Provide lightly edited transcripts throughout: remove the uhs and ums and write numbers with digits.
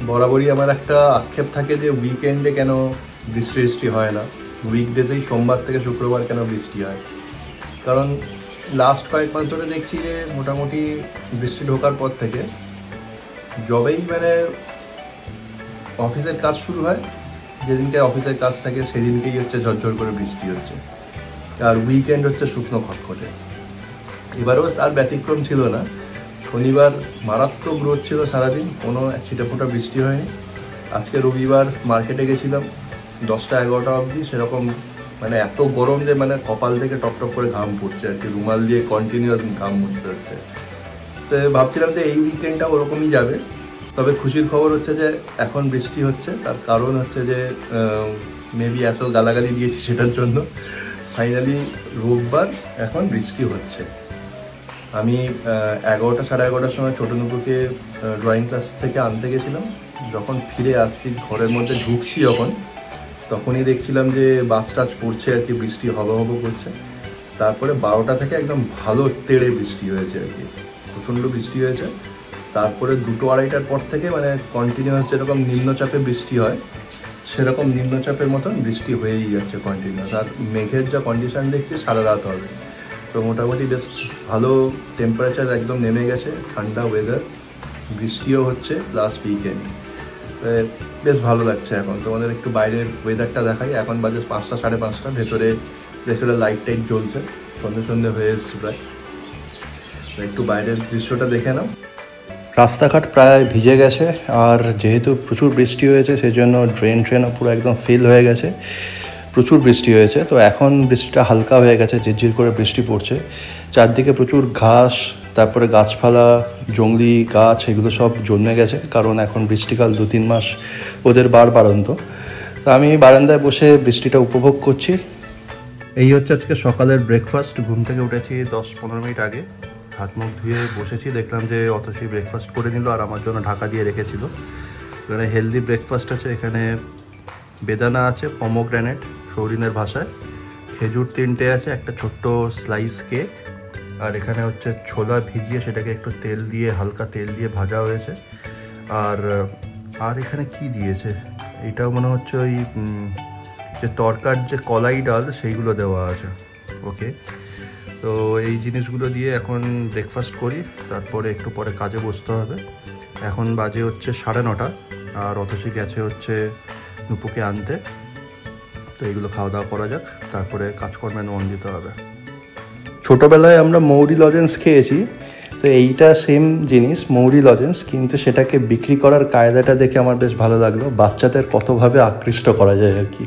বরাবরই আমার একটা আক্ষেপ থাকে যে উইকেন্ডে কেন বৃষ্টি হয় না, উইকডেজেই সোমবার থেকে শুক্রবার কেন বৃষ্টি হয়। কারণ লাস্ট কয়েক মাস ধরে দেখছি যে মোটামুটি বৃষ্টি ঢোকার পর থেকে যবেই মানে অফিসের কাজ শুরু হয়, যেদিনকে অফিসের কাজ থাকে সেদিনকেই হচ্ছে ঝরঝর করে বৃষ্টি হচ্ছে, আর উইকেন্ড হচ্ছে শুকনো খটখটে। এবারেও তার ব্যতিক্রম ছিল না। শনিবার মারাত্মক রোদ ছিল সারাদিন, কোনো ছিটেফোঁটা বৃষ্টি হয়নি। আজকে রবিবার মার্কেটে গেছিলাম 10টা-11টা অবধি, সেরকম মানে এত গরম যে মানে কপাল থেকে টপ টপ করে ঘাম পড়ছে আর কি, রুমাল দিয়ে কন্টিনিউয়াস ঘাম মুছতে হচ্ছে। তো ভাবছিলাম যে এই উইকেন্ডটা ওরকমই যাবে। তবে খুশির খবর হচ্ছে যে এখন বৃষ্টি হচ্ছে, তার কারণ হচ্ছে যে মেবি এত গালাগালি দিয়েছি সেটার জন্য ফাইনালি রোববার এখন বৃষ্টি হচ্ছে। আমি 11টা-11:30টার সময় ছোটো নুপুকে ড্রয়িং ক্লাস থেকে আনতে গেছিলাম। যখন ফিরে আসছি ঘরের মধ্যে ঢুকছি তখনই দেখছিলাম যে বাজ টাজ পড়ছে আর কি, বৃষ্টি হব করছে। তারপরে 12টা থেকে একদম ভালো তেড়ে বৃষ্টি হয়েছে আর কি, প্রচণ্ড বৃষ্টি হয়েছে। তারপরে 2-2-2:30টার পর থেকে মানে কন্টিনিউয়াস যেরকম নিম্নচাপে বৃষ্টি হয় সেরকম নিম্নচাপের মতন বৃষ্টি হয়েই যাচ্ছে কন্টিনিউয়াস। আর মেঘের যা কন্ডিশান দেখছি সারা রাত হবে। তো মোটামুটি বেশ ভালো টেম্পারেচার একদম নেমে গেছে, ঠান্ডা ওয়েদার, বৃষ্টিও হচ্ছে লাস্ট উইকেন্ড। বেশ ভালো লাগছে। এখন তোমাদের একটু বাইরের ওয়েদারটা দেখাই। এখন বাজে 5টা-5:30, ভেতরে লাইট টাইট জ্বলছে, সন্ধে হয়ে এসছে প্রায়। একটু বাইরের দৃশ্যটা দেখে নাও। রাস্তাঘাট প্রায় ভিজে গেছে, আর যেহেতু প্রচুর বৃষ্টি হয়েছে সেজন্য ট্রেনও পুরো একদম ফিল হয়ে গেছে। প্রচুর বৃষ্টি হয়েছে, তো এখন বৃষ্টিটা হালকা হয়ে গেছে, ঝিরঝির করে বৃষ্টি পড়ছে। চারদিকে প্রচুর ঘাস, তারপরে গাছপালা, জংলি গাছ, এগুলো সব জন্মে গেছে, কারণ এখন বৃষ্টিকাল 2-3 মাস ওদের বাড়ন্ত। তো আমি বারান্দায় বসে বৃষ্টিটা উপভোগ করছি। এই হচ্ছে আজকে সকালের ব্রেকফাস্ট। ঘুম থেকে উঠেছি 10-15 মিনিট আগে, হাত মুখ ধুয়ে বসেছি, দেখলাম যে অতসী ব্রেকফাস্ট করে নিল আর আমার জন্য ঢাকা দিয়ে রেখেছিল। এখানে হেলদি ব্রেকফাস্ট আছে, এখানে বেদানা আছে, পমোগ্রানেট সৌরিনের ভাষায়, খেজুর 3টে আছে, একটা ছোট্ট স্লাইস কেক, আর এখানে হচ্ছে ছোলা ভিজিয়ে সেটাকে একটু হালকা তেল দিয়ে ভাজা হয়েছে। আর এখানে কি দিয়েছে, এটাও মনে হচ্ছে ওই যে তরকার যে কলাই ডাল সেইগুলো দেওয়া আছে। ওকে, তো এই জিনিসগুলো দিয়ে এখন ব্রেকফাস্ট করি, তারপরে একটু পরে কাজে বসতে হবে। এখন বাজে হচ্ছে 9:30, আর অতসী গেছে হচ্ছে নুপুকে আনতে। তো এইগুলো খাওয়া দাওয়া করা যাক, তারপরে কাজকর্মে মন দিতে হবে। ছোটোবেলায় আমরা মৌরি লজেন্স খেয়েছি, তো এইটা সেম জিনিস মৌরি লজেন্স, কিন্তু সেটাকে বিক্রি করার কায়দাটা দেখে আমার বেশ ভালো লাগলো। বাচ্চাদের কতভাবে আকৃষ্ট করা যায় আর কি।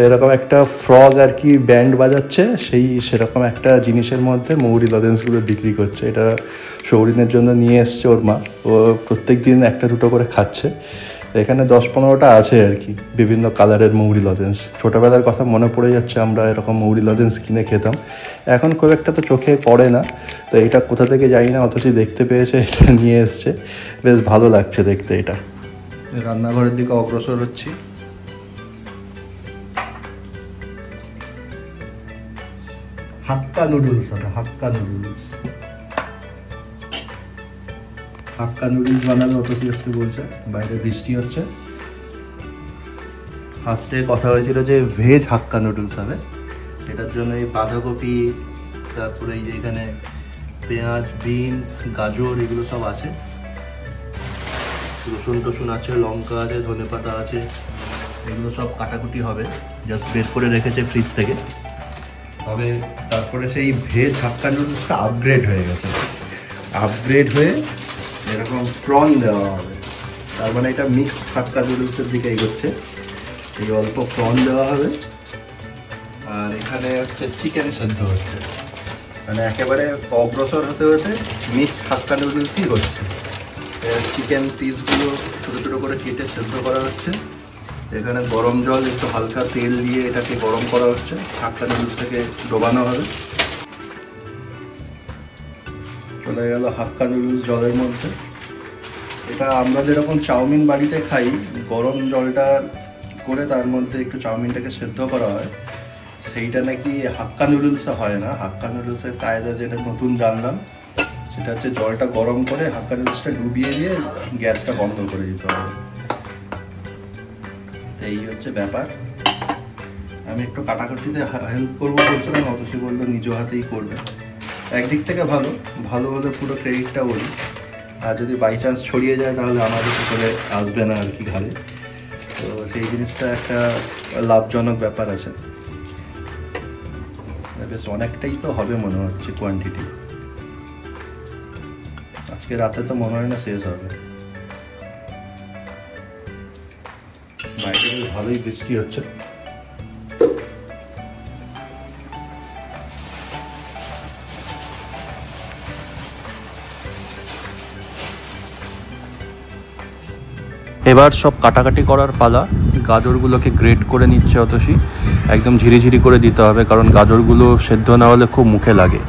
এরকম একটা ফ্রগ আর কি ব্যান্ড বাজাচ্ছে, সেরকম একটা জিনিসের মধ্যে মৌরি লজেন্সগুলো বিক্রি করছে। এটা সৌরিনের জন্য নিয়ে এসছে ওর মা, ও প্রত্যেক দিন 1-2 করে খাচ্ছে। এখানে 10-15টা আছে আর কি, বিভিন্ন কালারের মৌরি লজেন্স। ছোটোবেলার কথা মনে পড়ে যাচ্ছে, আমরা এরকম মৌরি লজেন্স কিনে খেতাম। এখন খুব একটা তো চোখে পড়ে না, তো এটা কোথা থেকে জানি না, অথচ দেখতে পেয়েছে, এটা নিয়ে এসছে, বেশ ভালো লাগছে দেখতে। এটা রান্নাঘরের দিকে অগ্রসর হচ্ছি। হাক্কা নুডলস হবে, হাক্কা নুডলস বানাবে অতসী আজকে বলছে। বাইরে বৃষ্টি হচ্ছে। ফার্স্টে কথা হয়েছিল যে ভেজ হাক্কা নুডলস হবে, এটার জন্য এই বাঁধাকপি, তারপরে এই যে এখানে পেঁয়াজ, বিনস, গাজর, এগুলো সব আছে, রসুন টসুন আছে, লঙ্কা আছে, ধনেপাতা আছে, এগুলো সব কাটাকুটি হবে। জাস্ট বের করে রেখেছে ফ্রিজ থেকে। তবে তারপরে সেই ভেজ হাক্কা নুডলসটা আপগ্রেড হয়ে গেছে, আপগ্রেড হয়ে এরকম প্রন দেওয়া হবে। তার মানে এটা মিক্সড হাক্কা নুডলসের দিকে এগোচ্ছে। এই অল্প প্রন দেওয়া হবে, আর এখানে হচ্ছে চিকেন সেদ্ধ হচ্ছে, মানে একেবারে অগ্রসর হতে হতে মিক্সড হাক্কা নুডলসই হচ্ছে। চিকেন পিসগুলো ছোটো ছোটো করে কেটে সেদ্ধ করা হচ্ছে। এখানে গরম জল, একটু হালকা তেল দিয়ে এটাকে গরম করা হচ্ছে, হাক্কা নুডলসটাকে ডোবানো হবে। চলে গেল হাক্কা নুডলস জলের মধ্যে। এটা আমরা যেরকম চাউমিন বাড়িতে খাই, গরম জলটা করে তার মধ্যে একটু চাউমিনটাকে সেদ্ধ করা হয়, সেইটা নাকি হাক্কা নুডলসে হয় না। হাক্কা নুডলসের কায়দা যেটা নতুন জানলাম, সেটা হচ্ছে জলটা গরম করে হাক্কা নুডলসটা ডুবিয়ে দিয়ে গ্যাসটা বন্ধ করে দিতে হবে। তো এই হচ্ছে ব্যাপার। আমি একটু কাটাকাটিতে হেল্প করবো বলছিলাম, অতসী বললো নিজ হাতেই করবে। একদিক থেকে ভালো, ভালো হলে পুরো ক্রেডিটটা বলি, আর যদি বাই চান্স ছড়িয়ে যায় তাহলে আমাদের করে আসবে না আর কি ঘাড়ে। তো সেই জিনিসটা একটা লাভজনক ব্যাপার আছে। বেশ অনেকটাই তো হবে মনে হচ্ছে কোয়ান্টিটি, আজকে রাতে তো মনে হয় না শেষ হবে। বাইরে বেশ ভালোই বৃষ্টি হচ্ছে। এবার সব কাটাকাটি করার পালা। গাজরগুলোকে গ্রেট করে নিচ্ছে অতসী, একদম ঝিরিঝিরি করে দিতে হবে, কারণ গাজরগুলো সেদ্ধ না হলে খুব মুখে লাগে।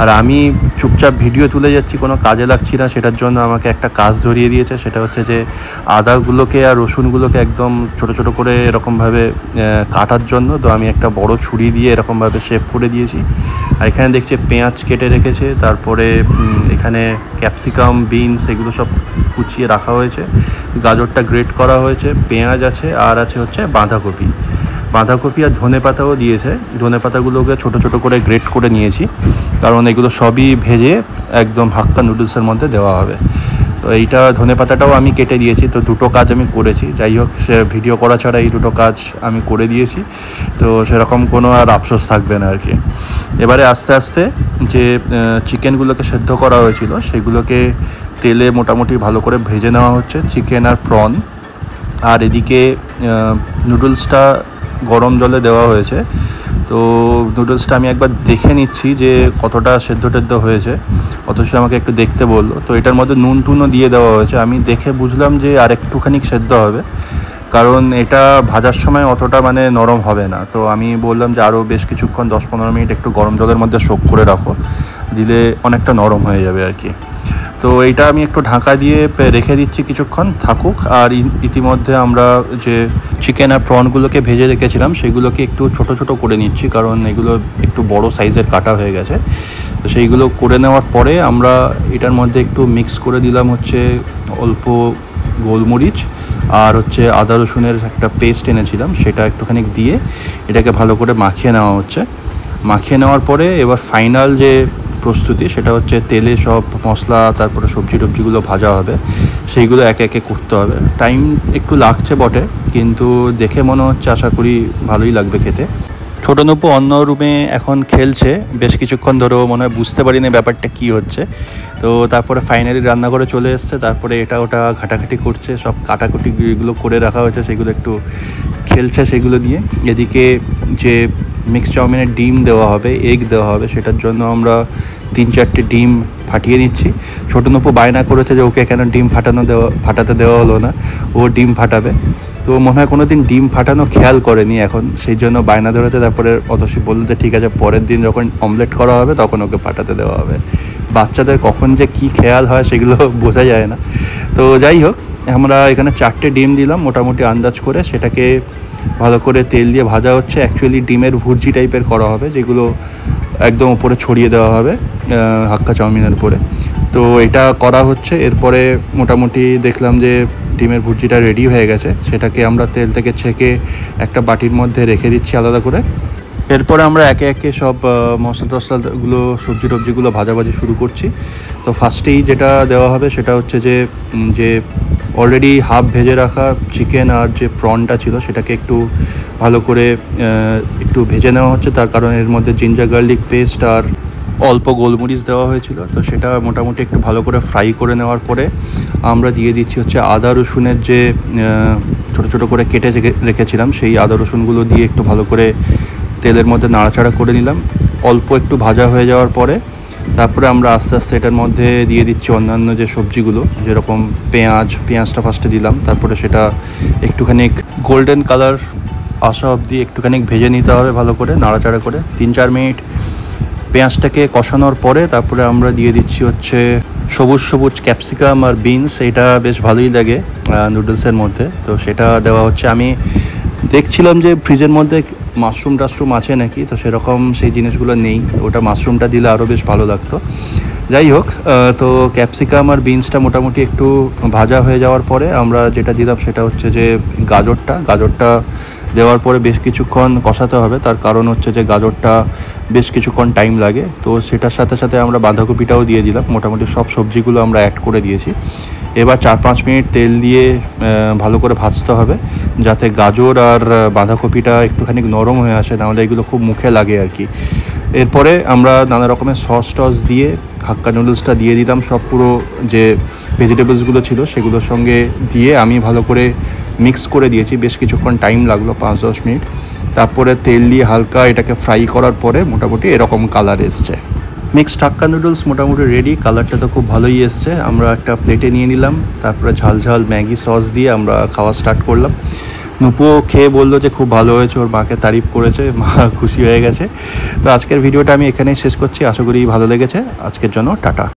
আর আমি চুপচাপ ভিডিও তুলে যাচ্ছি, কোনো কাজে লাগছি না, সেটার জন্য আমাকে একটা কাজ ধরিয়ে দিয়েছে। সেটা হচ্ছে যে আদাগুলোকে আর রসুনগুলোকে একদম ছোট ছোট করে এরকমভাবে কাটার জন্য। তো আমি একটা বড় ছুরি দিয়ে এরকমভাবে শেপ করে দিয়েছি। আর এখানে দেখছি পেঁয়াজ কেটে রেখেছে, তারপরে এখানে ক্যাপসিকাম, বিনস এগুলো সব কুচিয়ে রাখা হয়েছে, গাজরটা গ্রেট করা হয়েছে, পেঁয়াজ আছে, আর আছে হচ্ছে বাঁধাকপি আর ধনেপাতাও দিয়েছে। ধনেপাতাগুলোকে ছোট ছোট করে গ্রেট করে নিয়েছি, কারণ এগুলো সবই ভেজে একদম হাক্কা নুডলসের মধ্যে দেওয়া হবে। তো এইটা ধনেপাতাটাও আমি কেটে দিয়েছি। তো দুটো কাজ আমি করেছি, যাই হোক সে ভিডিও করা ছাড়া এই দুটো কাজ আমি করে দিয়েছি, তো সেরকম কোনো আর আফসোস থাকবে না আর কি। এবারে আস্তে আস্তে যে চিকেনগুলোকে সেদ্ধ করা হয়েছিল সেগুলোকে তেলে মোটামুটি ভালো করে ভেজে নেওয়া হচ্ছে, চিকেন আর প্রন। আর এদিকে নুডলসটা গরম জলে দেওয়া হয়েছে। তো নুডলসটা আমি একবার দেখে নিচ্ছি যে কতটা সেদ্ধ টেদ্ধ হয়েছে, অথচ আমাকে একটু দেখতে বললো। তো এটার মধ্যে নুন টুনও দিয়ে দেওয়া হয়েছে। আমি দেখে বুঝলাম যে আর একটুখানি সেদ্ধ হবে, কারণ এটা ভাজার সময় অতটা মানে নরম হবে না। তো আমি বললাম যে আরও বেশ কিছুক্ষণ 10-15 মিনিট একটু গরম জলের মধ্যে সোক করে রাখো, দিলে অনেকটা নরম হয়ে যাবে আর কি। তো এইটা আমি একটু ঢাকা দিয়ে রেখে দিচ্ছি কিছুক্ষণ থাকুক। আর ইতিমধ্যে আমরা যে চিকেন আর প্রনগুলোকে ভেজে রেখেছিলাম সেগুলোকে একটু ছোট ছোট করে নিচ্ছি, কারণ এগুলো একটু বড় সাইজের কাটা হয়ে গেছে। তো সেইগুলো করে নেওয়ার পরে আমরা এটার মধ্যে একটু মিক্স করে দিলাম হচ্ছে অল্প গোলমরিচ, আর হচ্ছে আদা রসুনের একটা পেস্ট এনেছিলাম, সেটা একটুখানি দিয়ে এটাকে ভালো করে মাখিয়ে নেওয়া হচ্ছে। মাখিয়ে নেওয়ার পরে এবার ফাইনাল যে প্রস্তুতি সেটা হচ্ছে তেলে সব মশলা তারপরে সবজি টবজিগুলো ভাজা হবে, সেইগুলো একে একে করতে হবে। টাইম একটু লাগছে বটে, কিন্তু দেখে মনে হচ্ছে আশা করি ভালোই লাগবে খেতে। ছোটো নূপু অন্য রুমে এখন খেলছে বেশ কিছুক্ষণ ধরেও, মনে হয় বুঝতে পারিনি ব্যাপারটা কী হচ্ছে। তো তারপরে ফাইনালি রান্নাঘরে চলে এসছে, তারপরে এটা ওটা ঘাটাঘাটি করছে, সব কাটাকুটিগুলো করে রাখা হয়েছে সেগুলো একটু খেলছে সেগুলো নিয়ে। এদিকে যে মিক্স চাউমিনের ডিম দেওয়া হবে, এগ দেওয়া হবে, সেটার জন্য আমরা 3-4টে ডিম ফাটিয়ে নিচ্ছি। ছোটো নূপু বায়না করেছে যে ওকে কেন ডিম ফাটাতে দেওয়া হলো না, ও ডিম ফাটাবে। তো মনে হয় কোনো দিন ডিম ফাটানো খেয়াল করেনি এখন, সেই জন্য বায়না ধরেছে। তারপরে অতসী বললো যে ঠিক আছে, পরের দিন যখন অমলেট করা হবে তখন ওকে ফাটাতে দেওয়া হবে। বাচ্চাদের কখন যে কী খেয়াল হয় সেগুলো বোঝা যায় না। তো যাই হোক, আমরা এখানে 4টে ডিম দিলাম মোটামুটি আন্দাজ করে, সেটাকে ভালো করে তেল দিয়ে ভাজা হচ্ছে। অ্যাকচুয়ালি ডিমের ভুর্জি টাইপের করা হবে, যেগুলো একদম উপরে ছড়িয়ে দেওয়া হবে হাক্কা চাউমিনের উপরে। তো এটা করা হচ্ছে। এরপরে মোটামুটি দেখলাম যে ডিমের ভুর্জিটা রেডি হয়ে গেছে, সেটাকে আমরা তেল থেকে ছেঁকে একটা বাটির মধ্যে রেখে দিচ্ছি আলাদা করে। এরপরে আমরা একে একে সব মশলা টশলাগুলো সবজি টবজিগুলো ভাজাভাজি শুরু করছি। তো ফার্স্টেই যেটা দেওয়া হবে সেটা হচ্ছে যে অলরেডি হাফ ভেজে রাখা চিকেন আর যে প্রনটা ছিল সেটাকে একটু ভালো করে একটু ভেজে নেওয়া হচ্ছে। তার কারণ এর মধ্যে জিঞ্জার গার্লিক পেস্ট আর অল্প গোলমরিচ দেওয়া হয়েছিল, তো সেটা মোটামুটি একটু ভালো করে ফ্রাই করে নেওয়ার পরে আমরা দিয়ে দিচ্ছি হচ্ছে আদা রসুনের যে ছোটো ছোটো করে কেটে রেখেছিলাম সেই আদা রসুনগুলো দিয়ে একটু ভালো করে তেলের মধ্যে নাড়াচাড়া করে নিলাম। অল্প একটু ভাজা হয়ে যাওয়ার পরে তারপরে আমরা আস্তে আস্তে এটার মধ্যে দিয়ে দিচ্ছি অন্যান্য যে সবজিগুলো, যেরকম পেঁয়াজটা ফার্স্টে দিলাম, তারপরে সেটা একটুখানি গোল্ডেন কালার আসা অবধি একটুখানি ভেজে নিতে হবে ভালো করে নাড়াচাড়া করে। 3-4 মিনিট পেঁয়াজটাকে কষানোর পরে তারপরে আমরা দিয়ে দিচ্ছি হচ্ছে সবুজ ক্যাপসিকাম আর বিনস। এটা বেশ ভালোই লাগে নুডলসের মধ্যে, তো সেটা দেওয়া হচ্ছে। আমি দেখছিলাম যে ফ্রিজের মধ্যে মাশরুম টাশরুম আছে নাকি, তো সেরকম সেই জিনিসগুলো নেই, ওটা মাশরুমটা দিলে আরও বেশ ভালো লাগতো। যাই হোক, তো ক্যাপসিকাম আর বিনসটা মোটামুটি একটু ভাজা হয়ে যাওয়ার পরে আমরা যেটা দিলাম সেটা হচ্ছে যে গাজরটা দেওয়ার পরে বেশ কিছুক্ষণ কষাতে হবে। তার কারণ হচ্ছে যে গাজরটা বেশ কিছুক্ষণ টাইম লাগে। তো সেটার সাথে সাথে আমরা বাঁধাকপিটাও দিয়ে দিলাম। মোটামুটি সব সবজিগুলো আমরা অ্যাড করে দিয়েছি। এবার 4-5 মিনিট তেল দিয়ে ভালো করে ভাজতে হবে, যাতে গাজর আর বাঁধাকপিটা একটুখানি নরম হয়ে আসে, নাহলে এগুলো খুব মুখে লাগে আর কি। এরপরে আমরা নানা রকমের সস টস দিয়ে হাক্কা নুডলসটা দিয়ে দিলাম। সব পুরো যে ভেজিটেবলসগুলো ছিল সেগুলোর সঙ্গে দিয়ে আমি ভালো করে মিক্স করে দিয়েছি। বেশ কিছুক্ষণ টাইম লাগলো, 5-10 মিনিট। তারপরে তেল দিয়ে হালকা এটাকে ফ্রাই করার পরে মোটামুটি এরকম কালার এসছে। মিক্সড হাক্কা নুডলস মোটামুটি রেডি। কালারটা তো খুব ভালোই এসছে। আমরা একটা প্লেটে নিয়ে নিলাম, তারপরে ঝাল ঝাল ম্যাগি সস দিয়ে আমরা খাওয়া স্টার্ট করলাম। নুপুও খেয়ে বললো যে খুব ভালো হয়েছে, ওর মাকে তারিফ করেছে, মা খুশি হয়ে গেছে। তো আজকের ভিডিওটা আমি এখানেই শেষ করছি। আশা করি ভালো লেগেছে। আজকের জন্য টাটা।